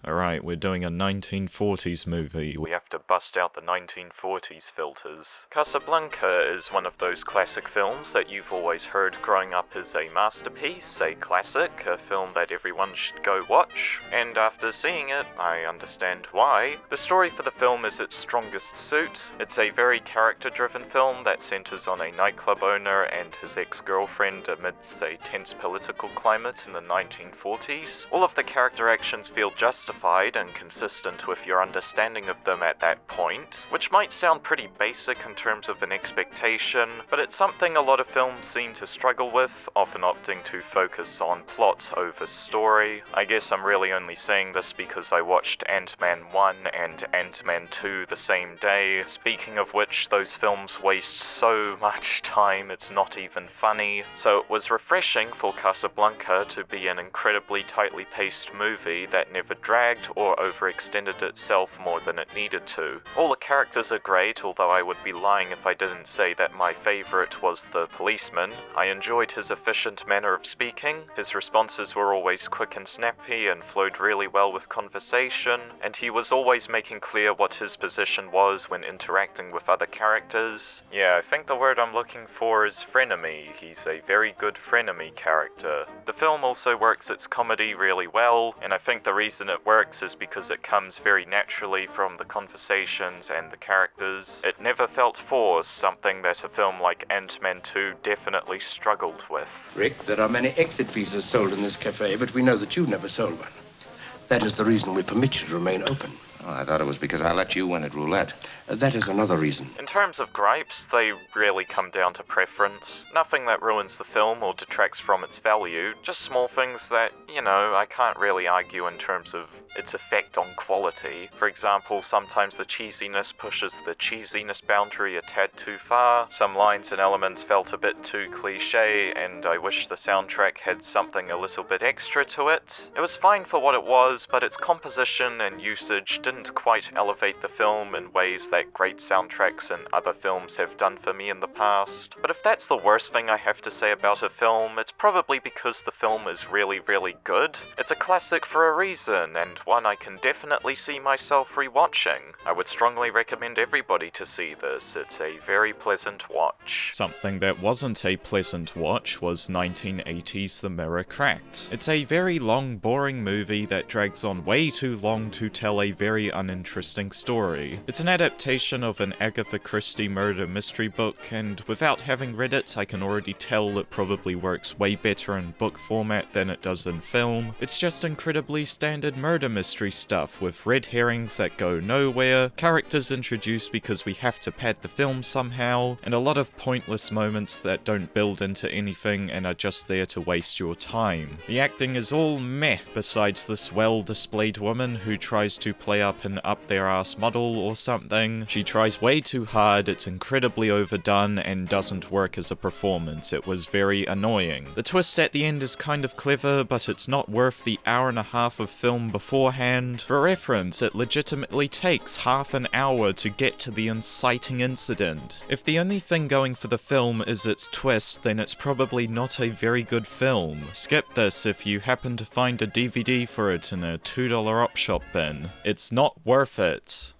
Alright, we're doing a 1940s movie. We have to bust out the 1940s filters. Casablanca is one of those classic films that you've always heard growing up as a masterpiece, a classic, a film that everyone should go watch. And after seeing it, I understand why. The story for the film is its strongest suit. It's a very character-driven film that centers on a nightclub owner and his ex-girlfriend amidst a tense political climate in the 1940s. All of the character actions feel justified and consistent with your understanding of them at that point, which might sound pretty basic in terms of an expectation, but it's something a lot of films seem to struggle with, often opting to focus on plot over story. I guess I'm really only saying this because I watched Ant-Man 1 and Ant-Man 2 the same day, speaking of which those films waste so much time it's not even funny, so it was refreshing for Casablanca to be an incredibly tightly paced movie that never dragged or overextended itself more than it needed to. All the characters are great, although I would be lying if I didn't say that my favourite was the policeman. I enjoyed his efficient manner of speaking, his responses were always quick and snappy and flowed really well with conversation, and he was always making clear what his position was when interacting with other characters. Yeah, I think the word I'm looking for is frenemy. He's a very good frenemy character. The film also works its comedy really well, and I think the reason it works is because it comes very naturally from the conversations and the characters. It never felt forced, something that a film like Ant-Man 2 definitely struggled with. Rick, there are many exit visas sold in this cafe, but we know that you've never sold one. That is the reason we permit you to remain open. Oh, I thought it was because I let you win at roulette. That is another reason. In terms of gripes, they really come down to preference. Nothing that ruins the film or detracts from its value, just small things that, I can't really argue in terms of its effect on quality. For example, sometimes the cheesiness pushes the cheesiness boundary a tad too far, some lines and elements felt a bit too cliche, and I wish the soundtrack had something a little bit extra to it. It was fine for what it was, but its composition and usage didn't quite elevate the film in ways that great soundtracks and other films have done for me in the past. But if that's the worst thing I have to say about a film, it's probably because the film is really, really good. It's a classic for a reason, and one I can definitely see myself rewatching. I would strongly recommend everybody to see this. It's a very pleasant watch. Something that wasn't a pleasant watch was 1980's The Mirror Cracked. It's a very long, boring movie that drags on way too long to tell a very uninteresting story. It's an adaptation of an Agatha Christie murder mystery book, and without having read it, I can already tell it probably works way better in book format than it does in film. It's just incredibly standard murder mystery stuff, with red herrings that go nowhere, characters introduced because we have to pad the film somehow, and a lot of pointless moments that don't build into anything and are just there to waste your time. The acting is all meh, besides this well-displayed woman who tries to play up an up-their-ass model or something. She tries way too hard, it's incredibly overdone, and doesn't work as a performance. It was very annoying. The twist at the end is kind of clever, but it's not worth the hour and a half of film beforehand. For reference, it legitimately takes half an hour to get to the inciting incident. If the only thing going for the film is its twist, then it's probably not a very good film. Skip this if you happen to find a DVD for it in a $2 op shop bin. It's not worth it.